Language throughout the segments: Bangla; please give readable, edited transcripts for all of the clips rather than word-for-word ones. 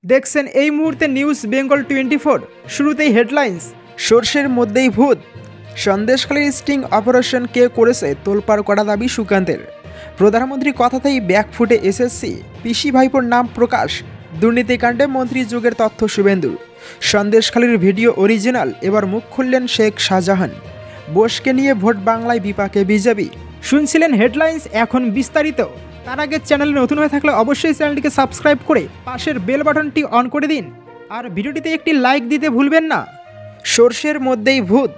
দেখছেন এই মুহূর্তে নিউজ বেঙ্গল 24। শুরুতেই হেডলাইন্স। সর্ষের মধ্যেই ভূত, সন্দেশখালীর স্টিং অপারেশন কে করেছে তোলপাড় করা দাবি সুকান্তের। প্রধানমন্ত্রীর কথাতেই ব্যাকফুটে এসএসসি, পিসি ভাইপোর নাম প্রকাশ। দুর্নীতিকাণ্ডে মন্ত্রী যুগের তথ্য শুভেন্দুর। সন্দেশখালীর ভিডিও অরিজিনাল, এবার মুখ খুললেন শেখ শাহজাহান। বোসকে নিয়ে ভোট বাংলায় বিপাকে বিজেপি। শুনছিলেন হেডলাইন্স, এখন বিস্তারিত। তার আগে চ্যানেলে নতুন হয়ে থাকলে অবশ্যই চ্যানেলটিকে সাবস্ক্রাইব করে পাশের বেল বাটনটি অন করে দিন, আর ভিডিওটিতে একটি লাইক দিতে ভুলবেন না। সর্ষের মধ্যেই ভূত,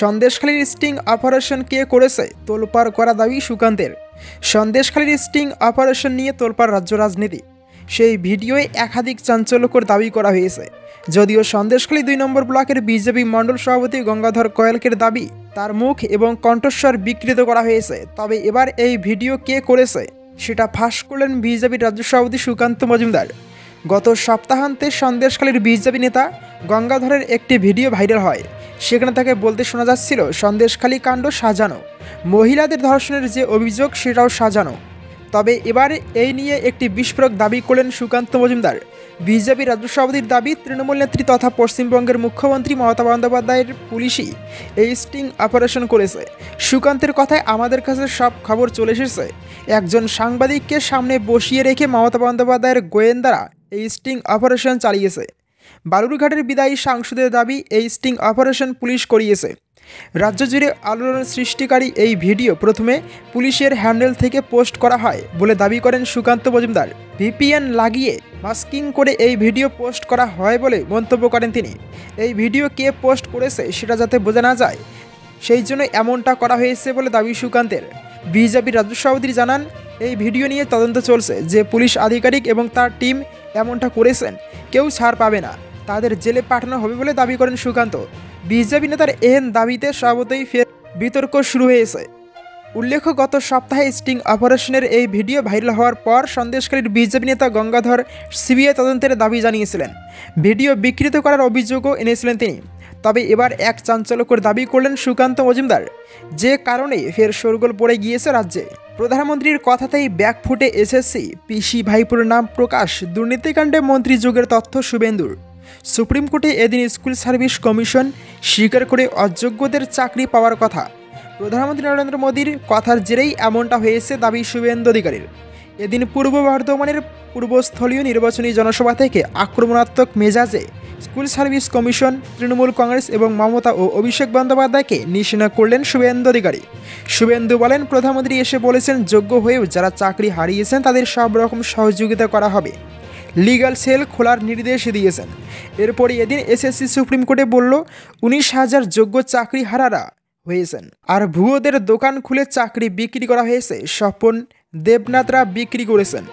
সন্দেশখালীর স্টিং অপারেশন কে করেছে তোলপাড় করা দাবি সুকান্তের। সন্দেশখালীর স্টিং অপারেশন নিয়ে তোলপাড় রাজ্য রাজনীতি। সেই ভিডিওয়ে একাধিক চাঞ্চল্যকর দাবি করা হয়েছে। যদিও সন্দেশখালী 2 নম্বর ব্লকের বিজেপি মণ্ডল সভাপতি গঙ্গাধর কয়ালকের দাবি তার মুখ এবং কণ্ঠস্বর বিকৃত করা হয়েছে, তবে এবার এই ভিডিও কে করেছে সেটা ফাঁস করলেন বিজেপির রাজ্য সভাপতি সুকান্ত মজুমদার। গত সপ্তাহান্তে সন্দেশখালীর বিজেপি নেতা গঙ্গাধরের একটি ভিডিও ভাইরাল হয়। সেখানে তাকে বলতে শোনা যাচ্ছিল সন্দেশখালী কাণ্ড সাজানো, মহিলাদের ধর্ষণের যে অভিযোগ সেটাও সাজানো। তবে এবার এই নিয়ে একটি বিস্ফোরক দাবি করলেন সুকান্ত মজুমদার। বিজেপি রাজ্য সভাপতির দাবি, তৃণমূল নেত্রী তথা পশ্চিমবঙ্গের মুখ্যমন্ত্রী মমতা বন্দ্যোপাধ্যায়ের পুলিশই এই স্টিং অপারেশন করেছে। সুকান্তের কথায় আমাদের কাছে সব খবর চলে এসেছে। একজন সাংবাদিককে সামনে বসিয়ে রেখে মমতা বন্দ্যোপাধ্যায়ের গোয়েন্দারা এই স্টিং অপারেশন চালিয়েছে। বালুরঘাটের বিদায়ী সাংসদের দাবি, এই স্টিং অপারেশন পুলিশ করিয়েছে। রাজ্য জুড়ে আলোড়ন সৃষ্টিকারী এই ভিডিও প্রথমে পুলিশের হ্যান্ডেল থেকে পোস্ট করা হয় বলে দাবি করেন সুকান্ত মজুমদার। ভিপিএন লাগিয়ে মাস্কিং করে এই ভিডিও পোস্ট করা হয় বলে মন্তব্য করেন তিনি। এই ভিডিও কে পোস্ট করেছে সেটা যাতে বোঝা না যায়, সেই জন্য এমনটা করা হয়েছে বলে দাবি সুকান্তের। বিজেপির রাজ্য সভাপতি জানান, এই ভিডিও নিয়ে তদন্ত চলছে। যে পুলিশ আধিকারিক এবং তার টিম এমনটা করেছেন কেউ ছাড় পাবে না, তাদের জেলে পাঠানো হবে বলে দাবি করেন সুকান্ত। বিজেপি নেতার এহেন দাবিতে স্বভাবতই ফের বিতর্ক শুরু হয়েছে। উল্লেখ্য, গত সপ্তাহে স্টিং অপারেশনের এই ভিডিও ভাইরাল হওয়ার পর সন্দেশখালীর বিজেপি নেতা গঙ্গাধর সিবিআই তদন্তের দাবি জানিয়েছিলেন। ভিডিও বিকৃত করার অভিযোগও এনেছিলেন তিনি। তবে এবার এক চাঞ্চল্যকর দাবি করলেন সুকান্ত মজুমদার, যে কারণে ফের শোরগোল পড়ে গিয়েছে রাজ্যে। প্রধানমন্ত্রীর কথাতেই ব্যাকফুটে এসএসসি, পিসি ভাইপোর নাম প্রকাশ। দুর্নীতিকাণ্ডে মন্ত্রী যুগের তথ্য শুভেন্দুর। সুপ্রিম কোর্টে এদিন স্কুল সার্ভিস কমিশন স্বীকার করে অযোগ্যদের চাকরি পাওয়ার কথা। প্রধানমন্ত্রী নরেন্দ্র মোদীর কথার জেরেই এমনটা হয়েছে দাবি শুভেন্দু অধিকারীর। এদিন পূর্ব বর্ধমানের পূর্বস্থলীয় নির্বাচনী জনসভা থেকে আক্রমণাত্মক মেজাজে school service commission, Trinamool Congress এবং মমতা ও অভিষেক বন্দ্যোপাধ্যায়কে নিশানা করলেন শুভেন্দু অধিকারী। শুভেন্দু বলেন, প্রধানমন্ত্রী এসে বলেছেন যোগ্য হয়েও যারা চাকরি হারিয়েছেন তাদের সব রকম সহযোগিতা করা হবে। লিগ্যাল সেল খোলার নির্দেশ দিয়েছেন। এরপরই এদিন এসএসসি সুপ্রিম কোর্টে বলল, 19,000 যোগ্য চাকরি হারারা হয়েছেন, আর ভুয়োদের দোকান খুলে চাকরি বিক্রি করা হয়েছে। স্বপন দেবনাথরা বিক্রি করেছেন।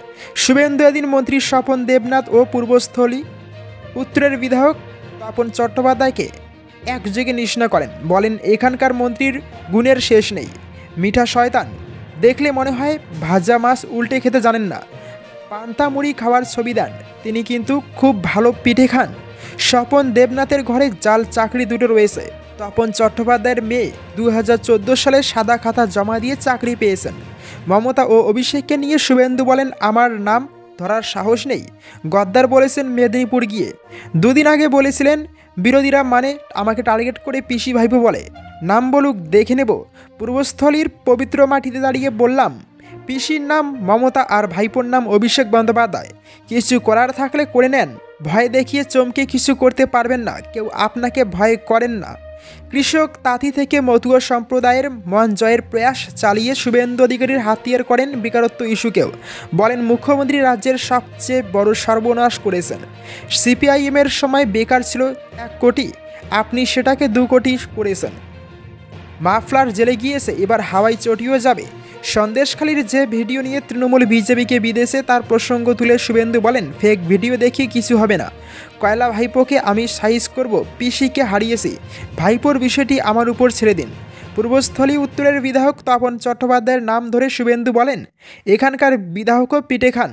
শুভেন্দু এদিন মন্ত্রী স্বপন দেবনাথ ও পূর্বস্থলী উত্তরের বিধায়ক তপন চট্টোপাধ্যায়কে একযোগে নিশানা করেন। বলেন, এখানকার মন্ত্রীর গুণের শেষ নেই। মিঠা শয়তান, দেখলে মনে হয় ভাজা মাছ উল্টে খেতে জানেন না। পান্তা মুড়ি খাওয়ার ছবি দেন, তিনি কিন্তু খুব ভালো পিঠে খান। স্বপন দেবনাথের ঘরে জাল চাকরি দুটো রয়েছে। তপন চট্টোপাধ্যায়ের মেয়ে 2014 সালে সাদা খাতা জমা দিয়ে চাকরি পেয়েছেন। মমতা ও অভিষেককে নিয়ে শুভেন্দু বলেন, আমার নাম ধরার সাহস নেই। গদ্দার বলেছেন মেদিনীপুর গিয়ে। 2 দিন আগে বলেছিলেন বিরোধীরা মানে আমাকে টার্গেট করে পিসি ভাইপো বলে, নাম বলুক দেখে নেব। পূর্বস্থলীর পবিত্র মাটিতে দাঁড়িয়ে বললাম, পিসির নাম মমতা আর ভাইপোর নাম অভিষেক বন্দ্যোপাধ্যায়। কিছু করার থাকলে করে নেন, ভয় দেখিয়ে চমকে কিছু করতে পারবেন না। কেউ আপনাকে ভয় করেন না। কৃষক তাঁতি থেকে মতুয়া সম্প্রদায়ের মন জয়ের প্রয়াস চালিয়ে শুভেন্দু অধিকারীর হাতিয়ার করেন বেকারত্ব ইস্যুকেও। বলেন, মুখ্যমন্ত্রী রাজ্যের সবচেয়ে বড় সর্বনাশ করেছেন। সিপিআইএমের সময় বেকার ছিল 1 কোটি, আপনি সেটাকে 2 কোটি করেছেন। মাফলার জেলে গিয়েছে, এবার হাওয়াই চটিও যাবে। সন্দেশখালীর যে ভিডিও নিয়ে তৃণমূল বিজেপিকে বিদেশে তার প্রসঙ্গ তুলে শুভেন্দু বলেন, ফেক ভিডিও দেখে কিছু হবে না। কয়লা ভাইপোকে আমি সাইজ করব, পিসিকে হারিয়েছি, ভাইপোর বিষয়টি আমার উপর ছেড়ে দিন। পূর্বস্থলী উত্তরের বিধায়ক তপন চট্টোপাধ্যায়ের নাম ধরে শুভেন্দু বলেন, এখানকার বিধায়কও পিঠে খান,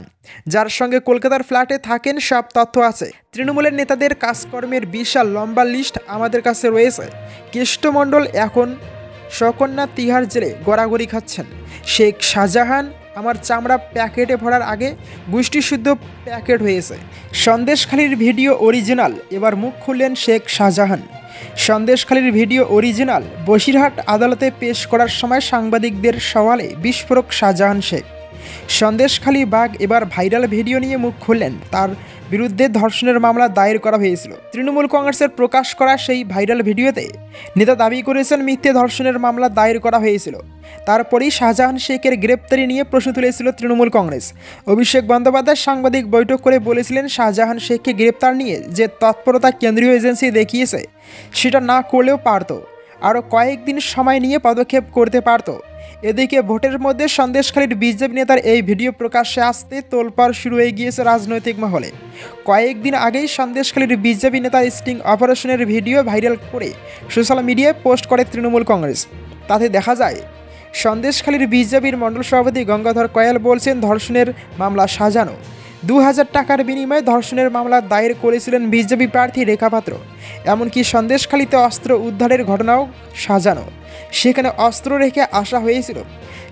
যার সঙ্গে কলকাতার ফ্ল্যাটে থাকেন সব তথ্য আছে। তৃণমূলের নেতাদের কাজকর্মের বিশাল লম্বা লিস্ট আমাদের কাছে রয়েছে। কেষ্টমণ্ডল এখন সকন্যা তিহার জেলে গড়াগড়ি খাচ্ছেন। শেখ শাহজাহান আমার চামড়া প্যাকেটে ভরার আগে গোষ্ঠীশুদ্ধ প্যাকেট হয়েছে। সন্দেশখালীর ভিডিও অরিজিনাল, এবার মুখ খুললেন শেখ শাহজাহান। সন্দেশখালীর ভিডিও অরিজিনাল বসিরহাট আদালতে পেশ করার সময় সাংবাদিকদের সওয়ালে বিস্ফোরক শাহজাহান শেখ। সন্দেশখালী বাঘ এবার ভাইরাল ভিডিও নিয়ে মুখ খুললেন। তার বিরুদ্ধে ধর্ষণের মামলা দায়ের করা হয়েছিল। তৃণমূল কংগ্রেসের প্রকাশ করা সেই ভাইরাল ভিডিওতে নেতা দাবি করেছেন মিথ্যে ধর্ষণের মামলা দায়ের করা হয়েছিল। তারপরেই শাহজাহান শেখের গ্রেপ্তারি নিয়ে প্রশ্ন তুলেছিল তৃণমূল কংগ্রেস। অভিষেক বন্দ্যোপাধ্যায় সাংবাদিক বৈঠক করে বলেছিলেন, শাহজাহান শেখকে গ্রেপ্তার নিয়ে যে তৎপরতা কেন্দ্রীয় এজেন্সি দেখিয়েছে সেটা না করলেও পারত, আরও কয়েকদিন সময় নিয়ে পদক্ষেপ করতে পারত। এদিকে ভোটের মধ্যে সন্দেশখালীর বিজেপি নেতার এই ভিডিও প্রকাশ্যে আসতে তোলপাড় শুরু হয়ে গিয়েছে রাজনৈতিক মহলে। কয়েকদিন আগেই সন্দেশখালীর বিজেপি নেতার স্টিং অপারেশনের ভিডিও ভাইরাল করে সোশ্যাল মিডিয়ায় পোস্ট করে তৃণমূল কংগ্রেস। তাতে দেখা যায় সন্দেশখালীর বিজেপির মণ্ডল সভাপতি গঙ্গাধর কয়াল বলছেন, ধর্ষণের মামলা সাজানো। 2000 টাকার বিনিময়ে ধর্ষণের মামলা দায়ের করেছিলেন বিজেপি প্রার্থী রেখা পাত্র। এমনকি সন্দেশখালীতে অস্ত্র উদ্ধারের ঘটনাও সাজানো। সেখানে অস্ত্র রেখে আসা হয়েছিল।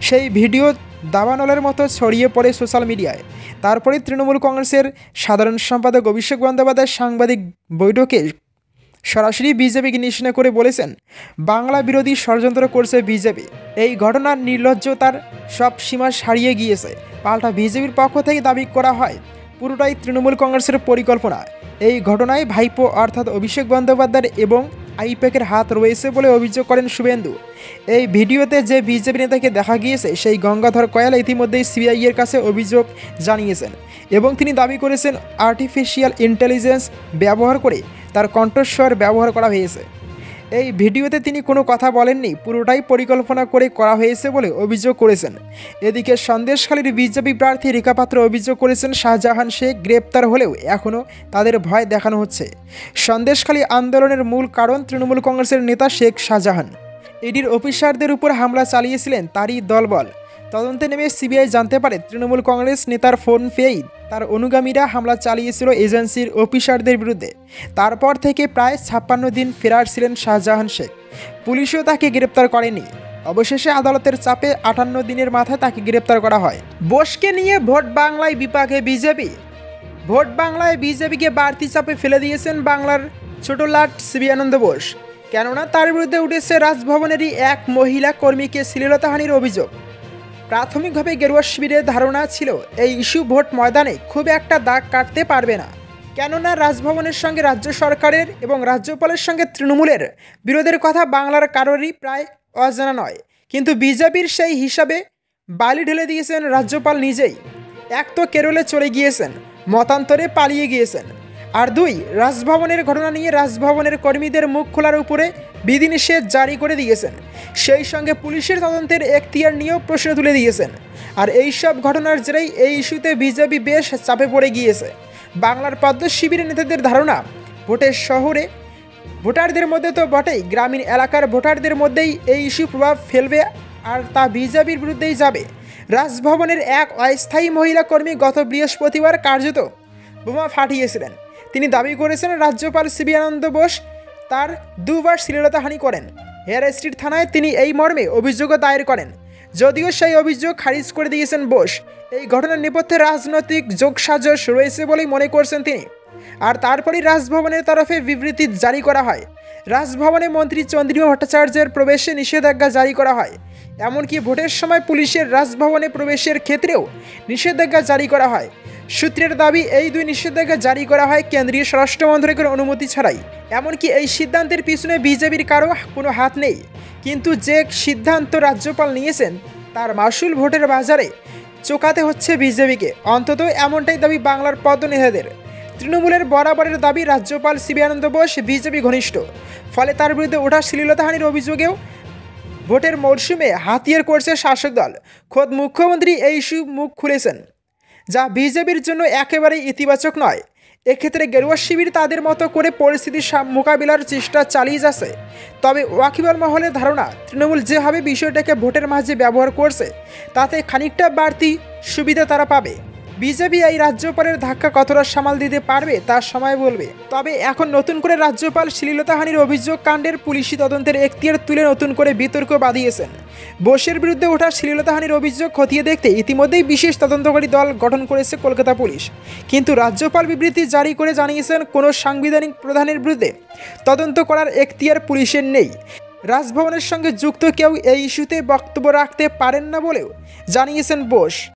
সেই ভিডিও দাবানলের মতো ছড়িয়ে পড়ে সোশ্যাল মিডিয়ায়। তারপরে তৃণমূল কংগ্রেসের সাধারণ সম্পাদক অভিষেক বন্দ্যোপাধ্যায় সাংবাদিক বৈঠকে সরাসরি বিজেপিকে নিশানা করে বলেছেন, বাংলা বিরোধী ষড়যন্ত্র করছে বিজেপি। এই ঘটনার নির্লজ্জতার সব সীমা ছাড়িয়ে গিয়েছে। পাল্টা বিজেপির পক্ষ থেকে দাবি করা হয় পুরোটাই তৃণমূল কংগ্রেসের পরিকল্পনা। এই ঘটনায় ভাইপো অর্থাৎ অভিষেক বন্দ্যোপাধ্যায়ের এবং আইপ্যাকের হাত রয়েছে বলে অভিযোগ করেন শুভেন্দু। এই ভিডিওতে যে বিজেপি নেতাকে দেখা গিয়েছে সেই গঙ্গাধর কয়াল ইতিমধ্যেই সিবিআইয়ের কাছে অভিযোগ জানিয়েছেন এবং তিনি দাবি করেছেন আর্টিফিশিয়াল ইন্টেলিজেন্স ব্যবহার করে তার কণ্ঠস্বর ব্যবহার করা হয়েছে। এই ভিডিওতে তিনি কোনো কথা বলেননি, পুরোটাই পরিকল্পনা করে করা হয়েছে বলে অভিযোগ করেছেন। এদিকে সন্দেশখালীর বিজেপি প্রার্থী রেখা পাত্র অভিযোগ করেছেন, শাহজাহান শেখ গ্রেপ্তার হলেও এখনও তাদের ভয় দেখানো হচ্ছে। সন্দেশখালী আন্দোলনের মূল কারণ তৃণমূল কংগ্রেসের নেতা শেখ শাহজাহান ইডির অফিসারদের উপর হামলা চালিয়েছিলেন তারই দলবল। তদন্তে নেমে সিবিআই জানতে পারে তৃণমূল কংগ্রেস নেতার ফোন পেয়েই তার অনুগামীরা হামলা চালিয়েছিল এজেন্সির অফিসারদের বিরুদ্ধে। তারপর থেকে প্রায় 56 দিন ফেরার ছিলেন শাহজাহান শেখ। পুলিশও তাকে গ্রেপ্তার করেনি। অবশেষে আদালতের চাপে 58 দিনের মাথায় তাকে গ্রেপ্তার করা হয়। বোসকে নিয়ে ভোট বাংলায় বিপাকে বিজেপি। ভোট বাংলায় বিজেপিকে বাড়তি চাপে ফেলে দিয়েছেন বাংলার ছোট লাট সিবি আনন্দ বোস। কেননা তার বিরুদ্ধে উঠেছে রাজভবনেরই এক মহিলা কর্মীকে শ্লীলতাহানির অভিযোগ। প্রাথমিকভাবে গেরুয়া শিবিরের ধারণা ছিল এই ইস্যু ভোট ময়দানে খুব একটা দাগ কাটতে পারবে না, কেননা রাজভবনের সঙ্গে রাজ্য সরকারের এবং রাজ্যপালের সঙ্গে তৃণমূলের বিরোধের কথা বাংলার কারোরই প্রায় অজানা নয়। কিন্তু বিজেপির সেই হিসাবে বালি ঢেলে দিয়েছেন রাজ্যপাল নিজেই। এক তো কেরলে চলে গিয়েছেন, মতান্তরে পালিয়ে গিয়েছেন, আর দুই, রাজভবনের ঘটনা নিয়ে রাজভবনের কর্মীদের মুখ খোলার উপরে বিধিনিষেধ জারি করে দিয়েছেন। সেই সঙ্গে পুলিশের তদন্তের এখতিয়ার নিয়েও প্রশ্ন তুলে দিয়েছেন। আর এই সব ঘটনার জেরেই এই ইস্যুতে বিজেপি বেশ চাপে পড়ে গিয়েছে। বাংলার পদ্ম শিবিরের নেতাদের ধারণা, ভোটের শহরে ভোটারদের মধ্যে তো বটেই, গ্রামীণ এলাকার ভোটারদের মধ্যেই এই ইস্যু প্রভাব ফেলবে, আর তা বিজেপির বিরুদ্ধেই যাবে। রাজভবনের এক অস্থায়ী মহিলা কর্মী গত বৃহস্পতিবার কার্যত বোমা ফাটিয়েছিলেন। তিনি দাবি করেছেন রাজ্যপাল সিবি আনন্দ বোস তার 2 বার শ্লীলতাহানি করেন। হেয়ার স্ট্রিট থানায় তিনি এই মর্মে অভিযোগও দায়ের করেন, যদিও সেই অভিযোগ খারিজ করে দিয়েছেন বোস। এই ঘটনার নেপথ্যে রাজনৈতিক যোগসাজশ রয়েছে বলেই মনে করছেন তিনি। আর তারপরই রাজভবনের তরফে বিবৃতি জারি করা হয়। রাজভবনে মন্ত্রী চন্দ্রিমা ভট্টাচার্যের প্রবেশে নিষেধাজ্ঞা জারি করা হয়। এমনকি ভোটের সময় পুলিশের রাজভবনে প্রবেশের ক্ষেত্রেও নিষেধাজ্ঞা জারি করা হয়। সূত্রের দাবি, এই 2 নিষেধাজ্ঞা জারি করা হয় কেন্দ্রীয় স্বরাষ্ট্র মন্ত্রকের অনুমতি ছাড়াই। এমনকি এই সিদ্ধান্তের পিছনে বিজেপির কারো কোনো হাত নেই, কিন্তু যে সিদ্ধান্ত রাজ্যপাল নিয়েছেন তার মাসুল ভোটের বাজারে চোকাতে হচ্ছে বিজেপিকে। অন্তত এমনটাই দাবি বাংলার পদ্ম নেতাদের। তৃণমূলের বরাবরের দাবি রাজ্যপাল সিবি আনন্দ বোস বিজেপি ঘনিষ্ঠ, ফলে তার বিরুদ্ধে ওঠা শ্লীলতাহানির অভিযোগেও ভোটের মরশুমে হাতিয়ার করছে শাসক দল। খোদ মুখ্যমন্ত্রী এই ইস্যু মুখ খুলেছেন, যা বিজেপির জন্য একেবারেই ইতিবাচক নয়। এক্ষেত্রে গেরুয়া শিবির তাদের মতো করে পরিস্থিতির মোকাবিলার চেষ্টা চালিয়ে যাচ্ছে। তবে ওয়াকিবহাল মহলের ধারণা, তৃণমূল যেভাবে বিষয়টাকে ভোটের মাঝে ব্যবহার করছে তাতে খানিকটা বাড়তি সুবিধা তারা পাবে। বিজেপি এই রাজ্যপালের ধাক্কা কতটা সামাল দিতে পারবে তা সময় বলবে। তবে এখন নতুন করে রাজ্যপাল শ্লীলতাহানির অভিযোগ কাণ্ডের পুলিশি তদন্তের এখতিয়ার তুলে নতুন করে বিতর্ক বাঁধিয়েছেন। বোসের বিরুদ্ধে ওঠা শ্লীলতাহানির অভিযোগ খতিয়ে দেখতে ইতিমধ্যেই বিশেষ তদন্তকারী দল গঠন করেছে কলকাতা পুলিশ। কিন্তু রাজ্যপাল বিবৃতি জারি করে জানিয়েছেন কোনো সাংবিধানিক প্রধানের বিরুদ্ধে তদন্ত করার এখতিয়ার পুলিশের নেই। রাজভবনের সঙ্গে যুক্ত কেউ এই ইস্যুতে বক্তব্য রাখতে পারেন না বলেও জানিয়েছেন বোস।